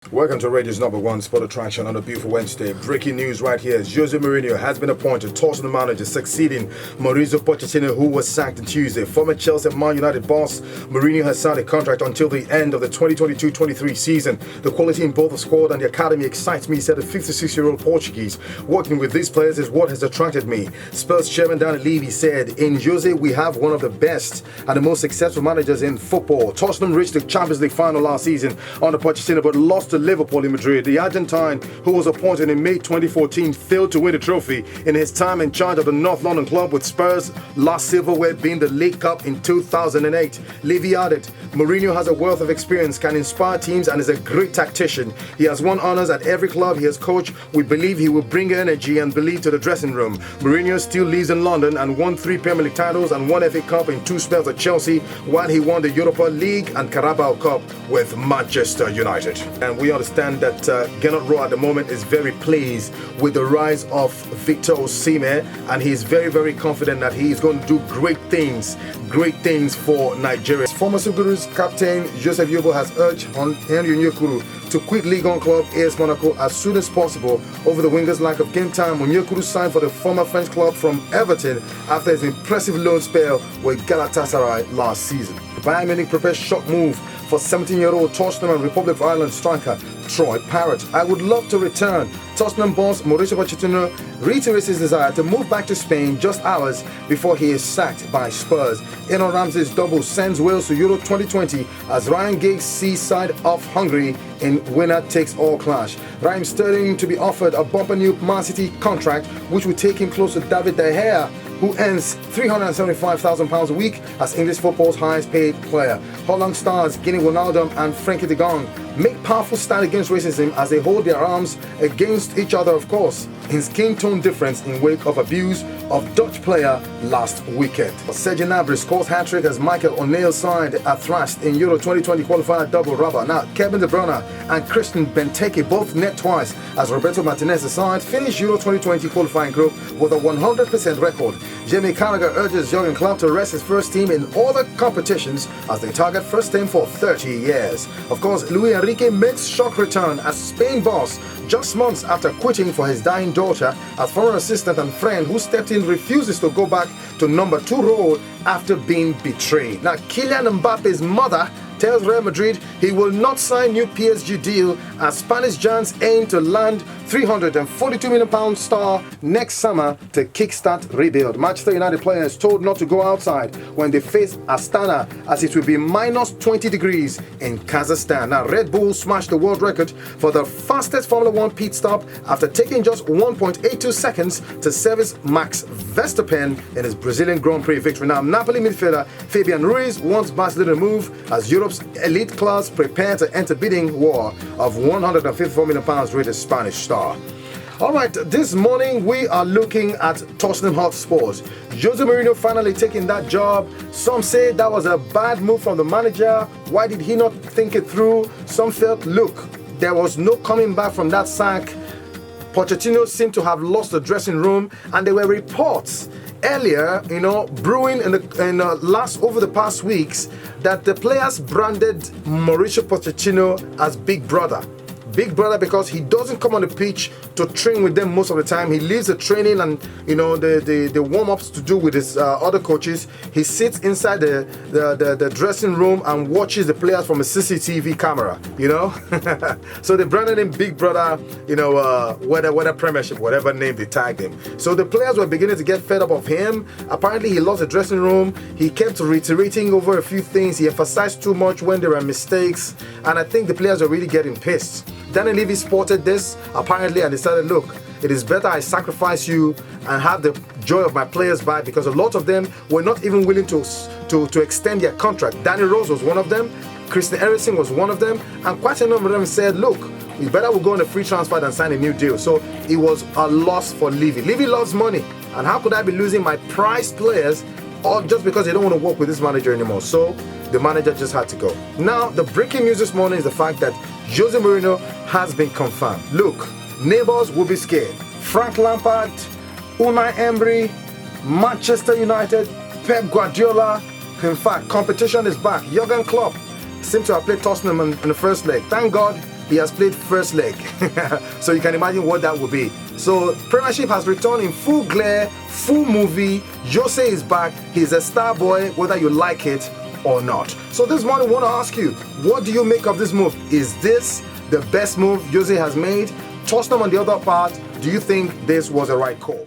Welcome to Radio's #1 sport attraction on a beautiful Wednesday. Breaking news right here. Jose Mourinho has been appointed Tottenham manager, succeeding Mauricio Pochettino, who was sacked on Tuesday. Former Chelsea and Man United boss Mourinho has signed a contract until the end of the 2022-23 season. The quality in both the squad and the academy excites me, said the 56-year-old Portuguese. Working with these players is what has attracted me. Spurs chairman Danny Levy said, "In Jose, we have one of the best and the most successful managers in football." Tottenham reached the Champions League final last season under Pochettino, but lost to Liverpool in Madrid. The Argentine, who was appointed in May 2014, failed to win the trophy in his time in charge of the North London club, with Spurs' last silverware being the League Cup in 2008. Levy added, "Mourinho has a wealth of experience, can inspire teams, and is a great tactician. He has won honours at every club he has coached. We believe he will bring energy and belief to the dressing room." Mourinho still lives in London and won 3 Premier League titles and 1 FA Cup in 2 spells at Chelsea, while he won the Europa League and Carabao Cup with Manchester United. And we understand that Gennaro Rowe at the moment is very pleased with the rise of Victor Osimhen, and he's very, very confident that he is going to do great things for Nigeria. Former Suguru's captain Joseph Yobo has urged Henry Onyekuru to quit Ligue 1 club AS Monaco as soon as possible over the winger's lack of game time. Onyekuru signed for the former French club from Everton after his impressive loan spell with Galatasaray last season. Bayern Munich prepares shock move for 17-year-old Tottenham and Republic of Ireland striker Troy Parrott. "I would love to return." Tottenham boss Mauricio Pochettino reiterates his desire to move back to Spain just hours before he is sacked by Spurs. Aaron Ramsey's double sends Wales to Euro 2020 as Ryan Giggs sees side of Hungary in winner-takes-all clash. Raheem Sterling to be offered a bumper new Man City contract, which will take him close to David De Gea, who earns £375,000 a week as English football's highest-paid player. Holland stars Gini Wijnaldum and Frankie de Jong make powerful stand against racism as they hold their arms against each other, of course, in skin tone difference in wake of abuse of Dutch player last weekend. Serge Gnabry scores hat-trick as Michael O'Neill's side are thrashed in Euro 2020 qualifier double rubber. Now, Kevin De Bruyne and Christian Benteke both net twice as Roberto Martinez's side finish Euro 2020 qualifying group with a 100% record. Jamie Carragher urges Jurgen Klopp to rest his first team in all the competitions as they target first team for 30 years. Of course, Luis Enrique makes shock return as Spain boss just months after quitting for his dying daughter, as former assistant and friend who stepped in refuses to go back to number 2 role after being betrayed. Now, Kylian Mbappe's mother tells Real Madrid he will not sign new PSG deal as Spanish giants aim to land £342 million star next summer to kickstart rebuild. Manchester United players told not to go outside when they face Astana as it will be minus 20 degrees in Kazakhstan. Now, Red Bull smashed the world record for the fastest Formula 1 pit stop after taking just 1.82 seconds to service Max Verstappen in his Brazilian Grand Prix victory. Now, Napoli midfielder Fabian Ruiz wants Barcelona to move as Europe's elite class prepare to enter bidding war of £154 million with the Spanish star. All right, this morning we are looking at Tottenham Hotspurs. Jose Mourinho finally taking that job. Some say that was a bad move from the manager. Why did he not think it through? Some felt, look, there was no coming back from that sack. Pochettino seemed to have lost the dressing room, and there were reports earlier, brewing over the past weeks that the players branded Mauricio Pochettino as Big Brother. Big Brother because he doesn't come on the pitch to train with them most of the time. He leaves the training and the warm-ups to do with his other coaches. He sits inside the dressing room and watches the players from a CCTV camera. So they branded him Big Brother. Whether Premiership, whatever name they tagged him. So the players were beginning to get fed up of him. Apparently, he lost the dressing room. He kept reiterating over a few things. He emphasized too much when there were mistakes, and I think the players were really getting pissed. Danny Levy spotted this, apparently, and decided, look, it is better I sacrifice you and have the joy of my players back, because a lot of them were not even willing to extend their contract. Danny Rose was one of them, Christian Eriksen was one of them, and quite a number of them said, look, we better will go on a free transfer than sign a new deal. So it was a loss for Levy. Levy loves money, and how could I be losing my prized players all just because they don't want to work with this manager anymore? So the manager just had to go. Now, the breaking news this morning is the fact that Jose Mourinho has been confirmed. Look, neighbors will be scared. Frank Lampard, Unai Emery, Manchester United, Pep Guardiola. In fact, competition is back. Jurgen Klopp seemed to have played Tottenham in the first leg. Thank God he has played first leg. So you can imagine what that would be. So Premiership has returned in full glare, full movie. Jose is back. He's a star boy, whether you like it or not. So this morning I want to ask you, what do you make of this move? Is this the best move Jose has made? Tottenham on the other part, do you think this was a right call?